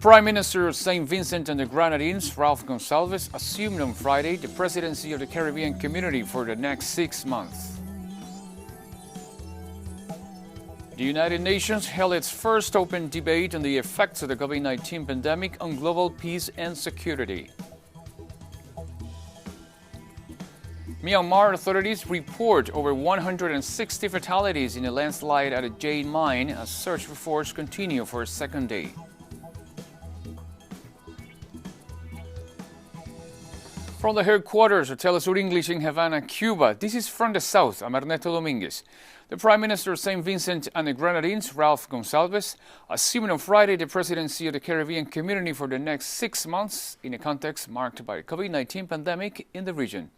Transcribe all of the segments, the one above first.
Prime Minister of St. Vincent and the Grenadines, Ralph Gonsalves, assumed on Friday the presidency of the Caribbean Community for the next 6 months. The United Nations held its first open debate on the effects of the COVID-19 pandemic on global peace and security. Myanmar authorities report over 160 fatalities in a landslide at a jade mine as search efforts continue for a second day. From the headquarters of Telesur English in Havana, Cuba, this is From the South. I'm Ernesto Dominguez. The Prime Minister of St. Vincent and the Grenadines, Ralph Gonsalves, assumed on Friday the presidency of the Caribbean Community for the next 6 months in a context marked by the COVID-19 pandemic in the region.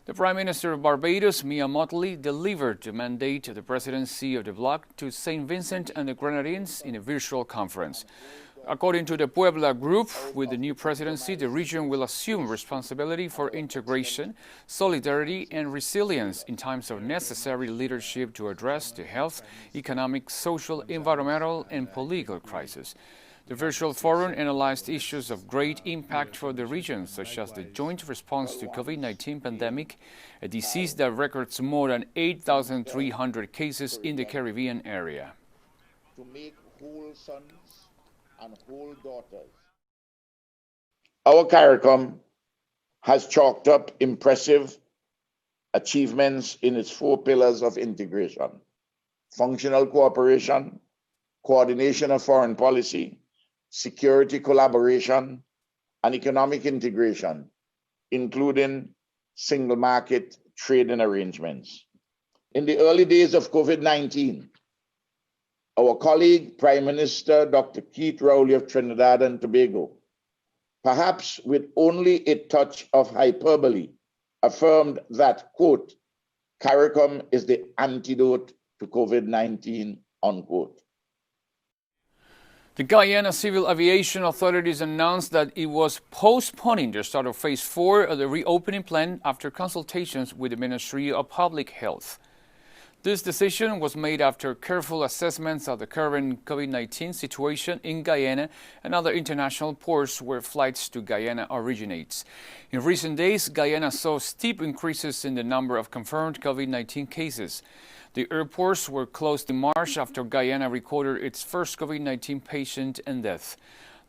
The Prime Minister of Barbados, Mia Mottley, delivered the mandate of the presidency of the bloc to St. Vincent and the Grenadines in a virtual conference. According to the Puebla Group, with the new presidency, the region will assume responsibility for integration, solidarity, and resilience in times of necessary leadership to address the health, economic, social, environmental, and political crisis. The virtual forum analyzed issues of great impact for the region, such as the joint response to COVID-19 pandemic, a disease that records more than 8,300 cases in the Caribbean area. To make whole sons and whole daughters. Our CARICOM has chalked up impressive achievements in its 4 pillars of integration: functional cooperation, coordination of foreign policy, security collaboration, and economic integration, including single market trading arrangements. In the early days of COVID-19, our colleague, Prime Minister Dr. Keith Rowley of Trinidad and Tobago, perhaps with only a touch of hyperbole, affirmed that, quote, CARICOM is the antidote to COVID-19, unquote. The Guyana Civil Aviation Authorities announced that it was postponing the start of Phase 4 of the reopening plan after consultations with the Ministry of Public Health. This decision was made after careful assessments of the current COVID-19 situation in Guyana and other international ports where flights to Guyana originates. In recent days, Guyana saw steep increases in the number of confirmed COVID-19 cases. The airports were closed in March after Guyana recorded its first COVID-19 patient and death.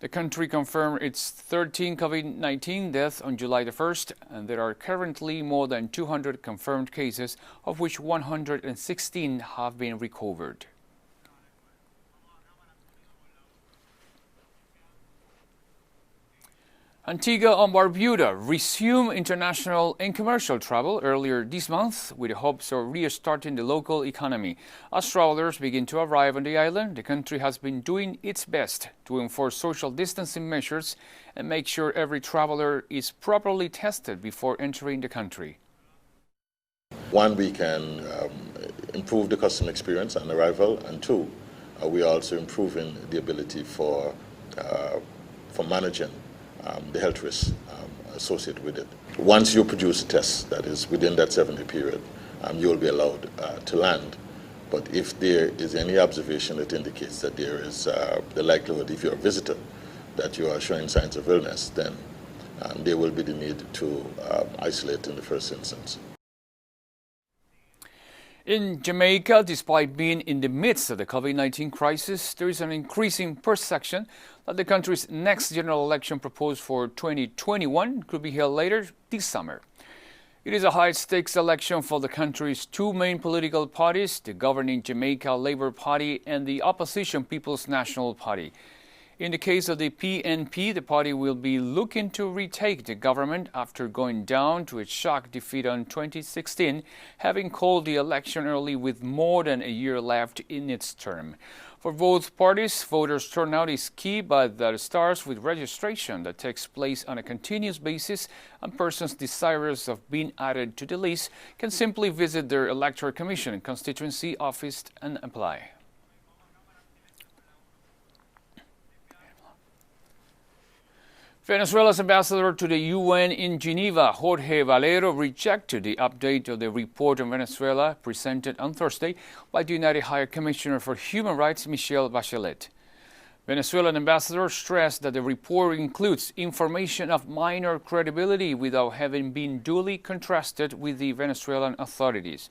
The country confirmed its 13th COVID-19 death on July the 1st, and there are currently more than 200 confirmed cases, of which 116 have been recovered. Antigua Barbuda resumed international and commercial travel earlier this month with the hopes of restarting the local economy. As travelers begin to arrive on the island, the country has been doing its best to enforce social distancing measures and make sure every traveler is properly tested before entering the country. One, we can improve the customer experience on arrival, and two, we are also improving the ability for managing the health risks associated with it. Once you produce a test that is within that 7-day period, you will be allowed to land. But if there is any observation that indicates that there is the likelihood, if you're a visitor, that you are showing signs of illness, then there will be the need to isolate in the first instance. In Jamaica, despite being in the midst of the COVID-19 crisis, there is an increasing perception that the country's next general election proposed for 2021 could be held later this summer. It is a high-stakes election for the country's 2 main political parties, the governing Jamaica Labour Party and the opposition People's National Party. In the case of the PNP, the party will be looking to retake the government after going down to its shock defeat in 2016, having called the election early with more than a year left in its term. For both parties, voters' turnout is key, but that starts with registration that takes place on a continuous basis, and persons desirous of being added to the list can simply visit their electoral commission constituency office and apply. Venezuela's ambassador to the UN in Geneva, Jorge Valero, rejected the update of the report on Venezuela presented on Thursday by the United High Commissioner for Human Rights, Michelle Bachelet. Venezuelan ambassador stressed that the report includes information of minor credibility without having been duly contrasted with the Venezuelan authorities.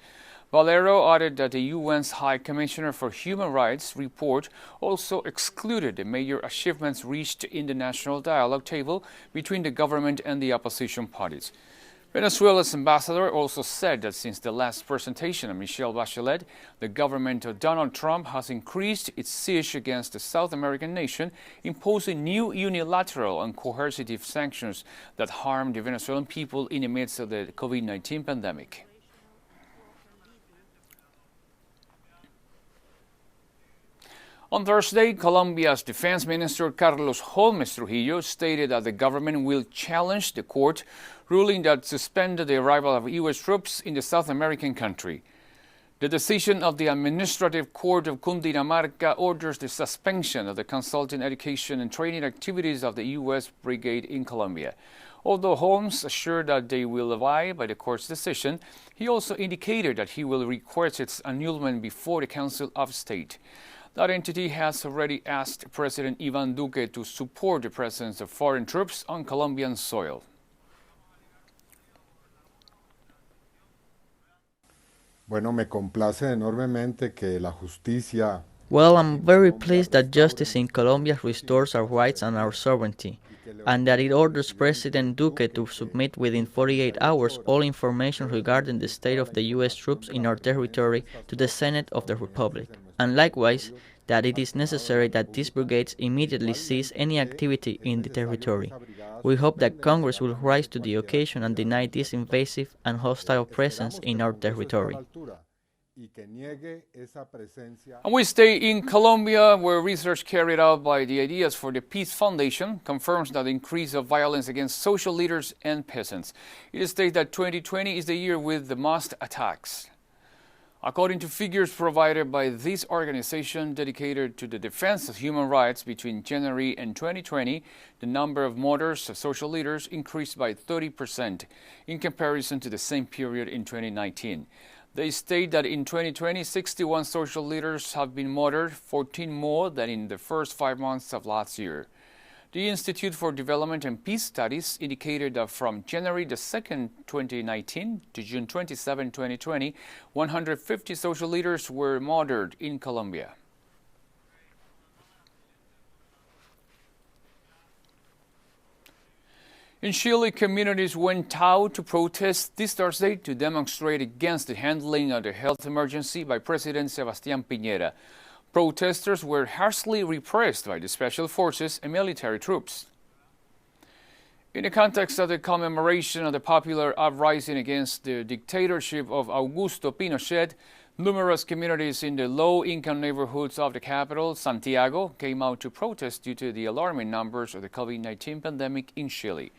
Valero added that the UN's High Commissioner for Human Rights report also excluded the major achievements reached in the national dialogue table between the government and the opposition parties. Venezuela's ambassador also said that since the last presentation of Michelle Bachelet, the government of Donald Trump has increased its siege against the South American nation, imposing new unilateral and coercive sanctions that harm the Venezuelan people in the midst of the COVID-19 pandemic. On Thursday, Colombia's Defense Minister Carlos Holmes Trujillo stated that the government will challenge the court ruling that suspended the arrival of U.S. troops in the South American country. The decision of the Administrative Court of Cundinamarca orders the suspension of the consulting, education, and training activities of the U.S. Brigade in Colombia. Although Holmes assured that they will abide by the court's decision, he also indicated that he will request its annulment before the Council of State. That entity has already asked President Iván Duque to support the presence of foreign troops on Colombian soil. Bueno, me complace enormemente que la justicia. Well, I'm very pleased that justice in Colombia restores our rights and our sovereignty, and that it orders President Duque to submit within 48 hours all information regarding the state of the U.S. troops in our territory to the Senate of the Republic, and likewise, that it is necessary that these brigades immediately cease any activity in the territory. We hope that Congress will rise to the occasion and deny this invasive and hostile presence in our territory. And we stay in Colombia, where research carried out by the Ideas for the Peace Foundation confirms that the increase of violence against social leaders and peasants. It states that 2020 is the year with the most attacks. According to figures provided by this organization dedicated to the defense of human rights, between January and 2020, the number of murders of social leaders increased by 30% in comparison to the same period in 2019. They state that in 2020, 61 social leaders have been murdered, 14 more than in the first 5 months of last year. The Institute for Development and Peace Studies indicated that from January 2nd, 2019 to June 27, 2020, 150 social leaders were murdered in Colombia. In Chile, communities went out to protest this Thursday to demonstrate against the handling of the health emergency by President Sebastián Piñera. Protesters were harshly repressed by the special forces and military troops. In the context of the commemoration of the popular uprising against the dictatorship of Augusto Pinochet, numerous communities in the low-income neighborhoods of the capital, Santiago, came out to protest due to the alarming numbers of the COVID-19 pandemic in Chile,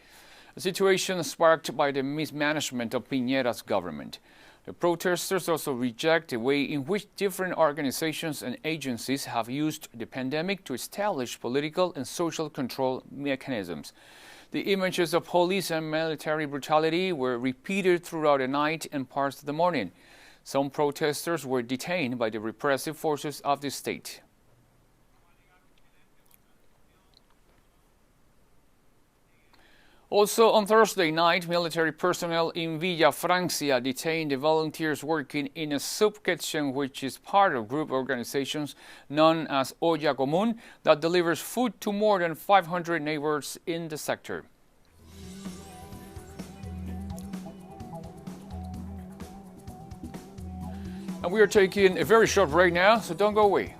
a situation sparked by the mismanagement of Piñera's government. The protesters also reject the way in which different organizations and agencies have used the pandemic to establish political and social control mechanisms. The images of police and military brutality were repeated throughout the night and parts of the morning. Some protesters were detained by the repressive forces of the state. Also on Thursday night, military personnel in Villa Francia detained the volunteers working in a soup kitchen, which is part of group organizations known as Olla Común, that delivers food to more than 500 neighbors in the sector. And we are taking a very short break now, so don't go away.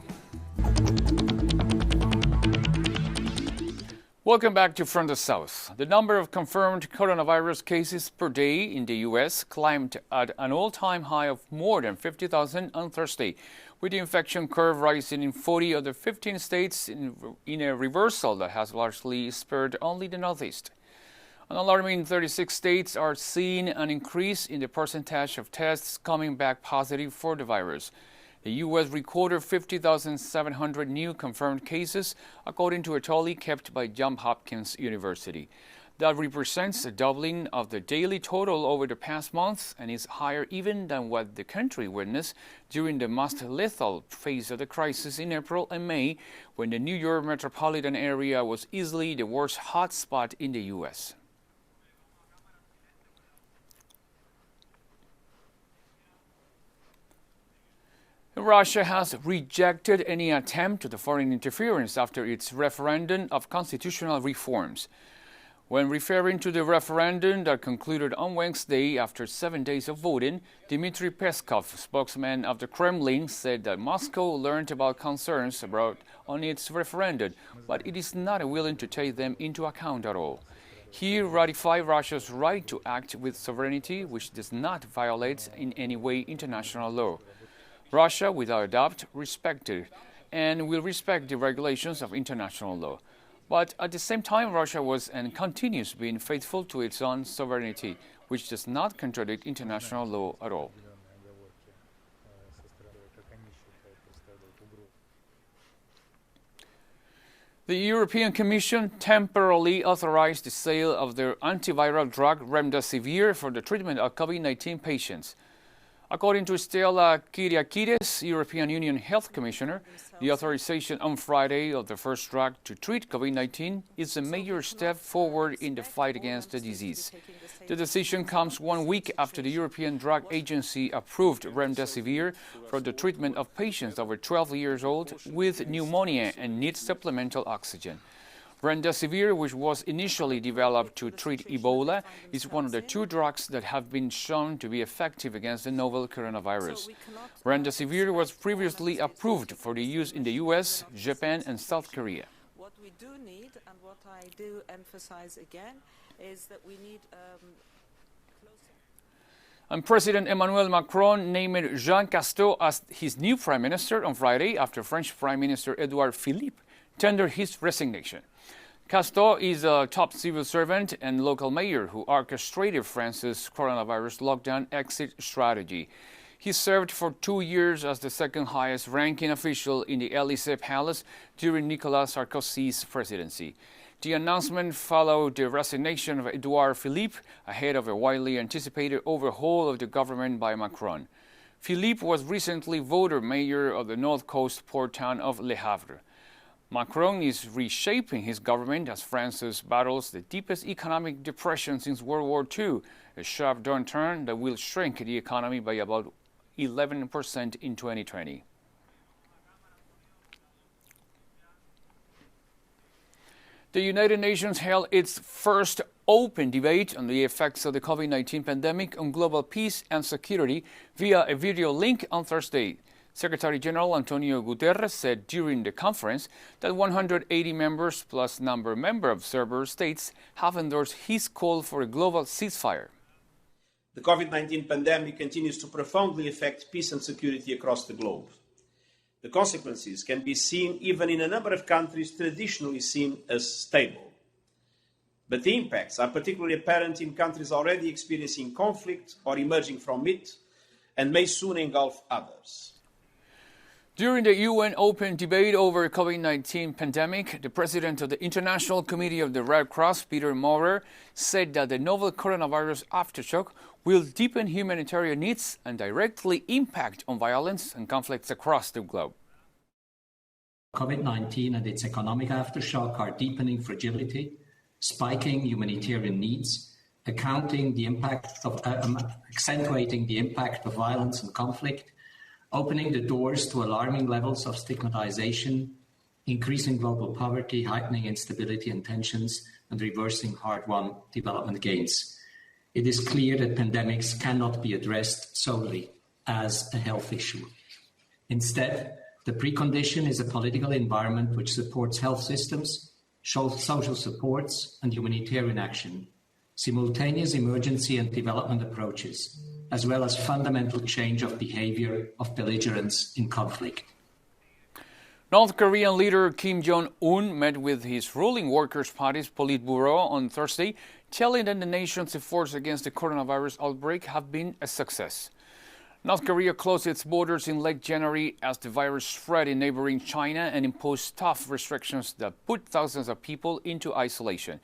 Welcome back to From the South. The number of confirmed coronavirus cases per day in the U.S. climbed at an all-time high of more than 50,000 on Thursday, with the infection curve rising in 40 of the 15 states in a reversal that has largely spared only the Northeast. An alarming 36 states are seeing an increase in the percentage of tests coming back positive for the virus. The U.S. recorded 50,700 new confirmed cases, according to a tally kept by Johns Hopkins University. That represents a doubling of the daily total over the past month and is higher even than what the country witnessed during the most lethal phase of the crisis in April and May, when the New York metropolitan area was easily the worst hotspot in the U.S. Russia has rejected any attempt at foreign interference after its referendum of constitutional reforms. When referring to the referendum that concluded on Wednesday after 7 days of voting, Dmitry Peskov, spokesman of the Kremlin, said that Moscow learned about concerns brought on its referendum, but it is not willing to take them into account at all. He ratified Russia's right to act with sovereignty, which does not violate in any way international law. Russia, without a doubt, respected and will respect the regulations of international law. But at the same time, Russia was and continues being faithful to its own sovereignty, which does not contradict international law at all. The European Commission temporarily authorized the sale of their antiviral drug remdesivir for the treatment of COVID-19 patients. According to Stella Kyriakides, European Union Health Commissioner, the authorization on Friday of the first drug to treat COVID-19 is a major step forward in the fight against the disease. The decision comes 1 week after the European Drug Agency approved remdesivir for the treatment of patients over 12 years old with pneumonia and need supplemental oxygen. Remdesivir, which was initially developed to treat Ebola, is one of the 2 drugs that have been shown to be effective against the novel coronavirus. Remdesivir was previously approved for the use in the US, Japan, and South Korea. What we do need, and what I do emphasize again, is that we need And President Emmanuel Macron named Jean Castex as his new prime minister on Friday after French Prime Minister Edouard Philippe tendered his resignation. Castex is a top civil servant and local mayor who orchestrated France's coronavirus lockdown exit strategy. He served for 2 years as the second highest ranking official in the Élysée Palace during Nicolas Sarkozy's presidency. The announcement followed the resignation of Edouard Philippe ahead of a widely anticipated overhaul of the government by Macron. Philippe was recently voted mayor of the north coast port town of Le Havre. Macron is reshaping his government as France battles the deepest economic depression since World War II, a sharp downturn that will shrink the economy by about 11% in 2020. The United Nations held its first open debate on the effects of the COVID-19 pandemic on global peace and security via a video link on Thursday. Secretary General Antonio Guterres said during the conference that 180 members plus member observer states have endorsed his call for a global ceasefire. The COVID-19 pandemic continues to profoundly affect peace and security across the globe. The consequences can be seen even in a number of countries traditionally seen as stable. But the impacts are particularly apparent in countries already experiencing conflict or emerging from it, and may soon engulf others. During the UN open debate over the COVID-19 pandemic, the president of the International Committee of the Red Cross, Peter Maurer, said that the novel coronavirus aftershock will deepen humanitarian needs and directly impact on violence and conflicts across the globe. COVID-19 and its economic aftershock are deepening fragility, spiking humanitarian needs, accentuating the impact of violence and conflict, opening the doors to alarming levels of stigmatization, increasing global poverty, heightening instability and tensions, and reversing hard-won development gains. It is clear that pandemics cannot be addressed solely as a health issue. Instead, the precondition is a political environment which supports health systems, social supports, and humanitarian action, simultaneous emergency and development approaches, as well as fundamental change of behavior of belligerents in conflict. North Korean leader Kim Jong-un met with his ruling Workers' Party's Politburo on Thursday, telling that the nation's efforts against the coronavirus outbreak have been a success. North Korea closed its borders in late January as the virus spread in neighboring China and imposed tough restrictions that put thousands of people into isolation.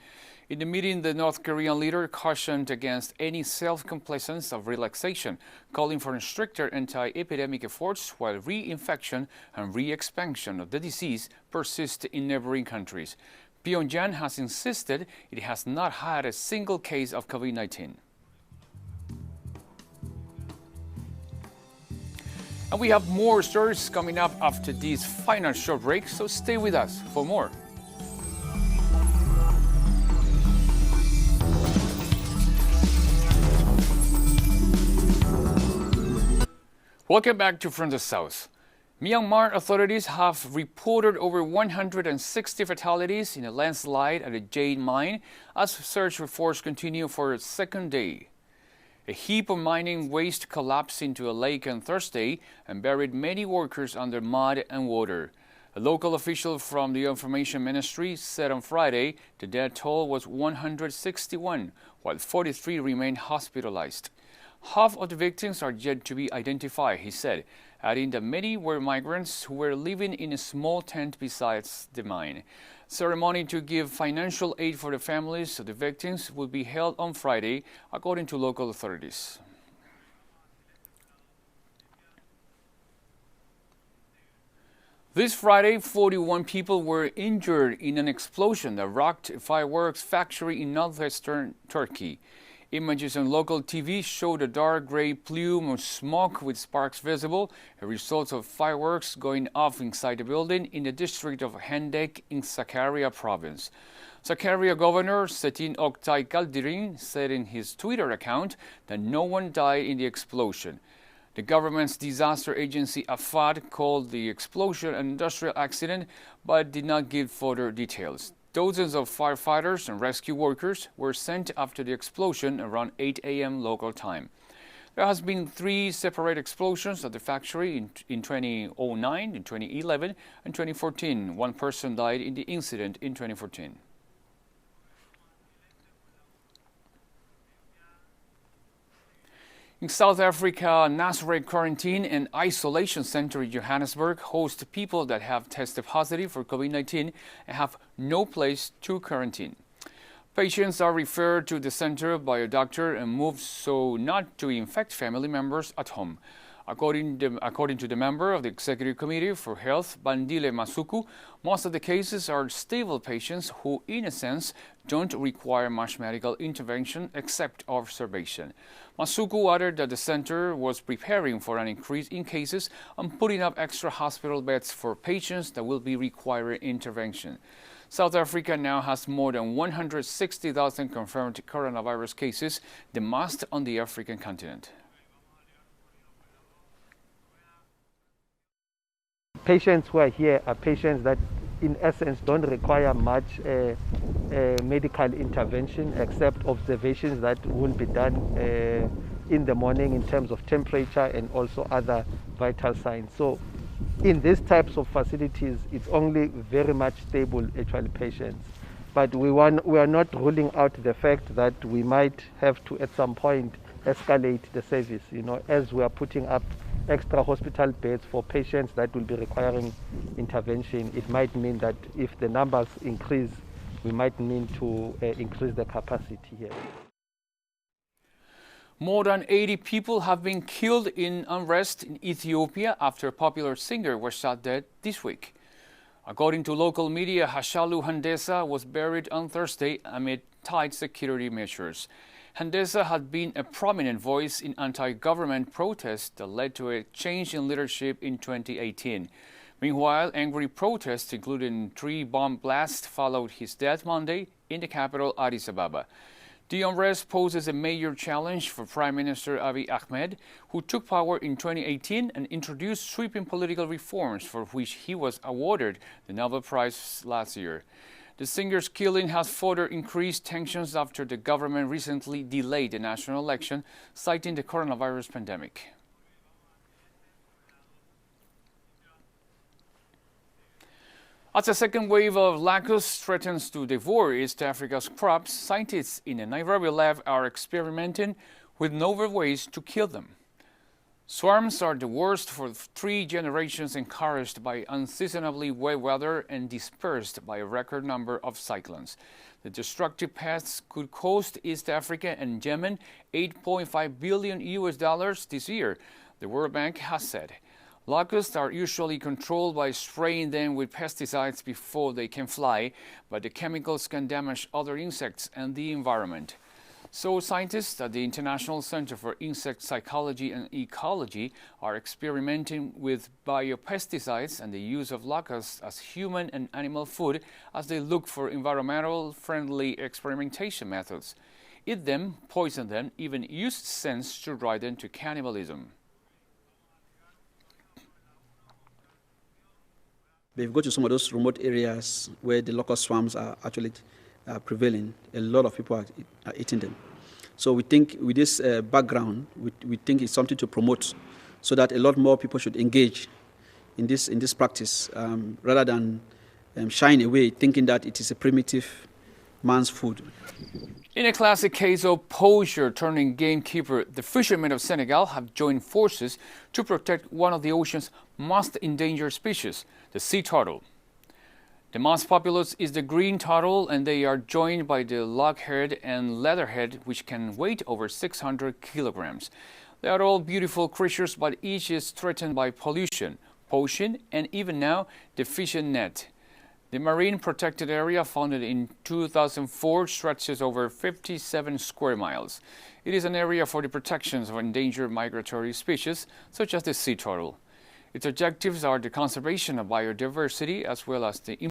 In the meeting, the North Korean leader cautioned against any self-complacence of relaxation, calling for stricter anti-epidemic efforts while reinfection and re-expansion of the disease persist in neighboring countries. Pyongyang has insisted it has not had a single case of COVID-19. And we have more stories coming up after this final short break, so stay with us for more. Welcome back to From the South. Myanmar authorities have reported over 160 fatalities in a landslide at a jade mine as search efforts continue for a second day. A heap of mining waste collapsed into a lake on Thursday and buried many workers under mud and water. A local official from the Information Ministry said on Friday the death toll was 161, while 43 remain hospitalized. Half of the victims are yet to be identified, he said, adding that many were migrants who were living in a small tent beside the mine. Ceremony to give financial aid for the families of the victims will be held on Friday, according to local authorities. This Friday, 41 people were injured in an explosion that rocked a fireworks factory in northwestern Turkey. Images on local TV showed a dark gray plume of smoke with sparks visible, a result of fireworks going off inside the building in the district of Hendek in Sakarya province. Sakarya Governor Setin Oktay Kaldirin said in his Twitter account that no one died in the explosion. The government's disaster agency AFAD called the explosion an industrial accident but did not give further details. Dozens of firefighters and rescue workers were sent after the explosion around 8 a.m. local time. There has been 3 separate explosions at the factory in 2009, in 2011, and 2014. One person died in the incident in 2014. In South Africa, Nazareth Quarantine and Isolation Center in Johannesburg hosts people that have tested positive for COVID-19 and have no place to quarantine. Patients are referred to the center by a doctor and moved so not to infect family members at home. According to the member of the Executive Committee for Health, Bandile Masuku, most of the cases are stable patients who, in a sense, don't require much medical intervention except observation. Masuku added that the center was preparing for an increase in cases and putting up extra hospital beds for patients that will be requiring intervention. South Africa now has more than 160,000 confirmed coronavirus cases, the most on the African continent. Patients who are here are patients that, in essence, don't require much medical intervention except observations that will be done in the morning in terms of temperature and also other vital signs. So in these types of facilities, it's only very much stable actually patients. But we are not ruling out the fact that we might have to at some point escalate the service, as we are putting up extra hospital beds for patients that will be requiring intervention. It might mean that if the numbers increase, we might need to increase the capacity here. More than 80 people have been killed in unrest in Ethiopia after a popular singer was shot dead this week. According to local media, Hashalu Hundessa was buried on Thursday amid tight security measures. Hundessa had been a prominent voice in anti-government protests that led to a change in leadership in 2018. Meanwhile, angry protests, including 3 bomb blasts, followed his death Monday in the capital, Addis Ababa. The unrest poses a major challenge for Prime Minister Abiy Ahmed, who took power in 2018 and introduced sweeping political reforms for which he was awarded the Nobel Prize last year. The singer's killing has further increased tensions after the government recently delayed the national election, citing the coronavirus pandemic. As a second wave of locusts threatens to devour East Africa's crops, scientists in a Nairobi lab are experimenting with novel ways to kill them. Swarms are the worst for 3 generations, encouraged by unseasonably wet weather and dispersed by a record number of cyclones. The destructive pests could cost East Africa and Yemen $8.5 billion this year, the World Bank has said. Locusts are usually controlled by spraying them with pesticides before they can fly, but the chemicals can damage other insects and the environment. So scientists at the International Center for Insect Psychology and Ecology are experimenting with biopesticides and the use of locusts as human and animal food as they look for environmental-friendly experimentation methods. Eat them, poison them, even use scents to drive them to cannibalism. If you go to some of those remote areas where the locust swarms are actually prevailing, a lot of people are eating them. So we think with this background, we think it's something to promote so that a lot more people should engage in this practice rather than shying away thinking that it is a primitive man's food. In a classic case of poacher turning gamekeeper, the fishermen of Senegal have joined forces to protect one of the ocean's most endangered species, the sea turtle. The most populous is the green turtle, and they are joined by the loghead and leatherhead, which can weigh over 600 kilograms. They are all beautiful creatures, but each is threatened by pollution, poaching, and even now the fishing net. The marine protected area, founded in 2004, stretches over 57 square miles. It is an area for the protection of endangered migratory species, such as the sea turtle. Its objectives are the conservation of biodiversity as well as the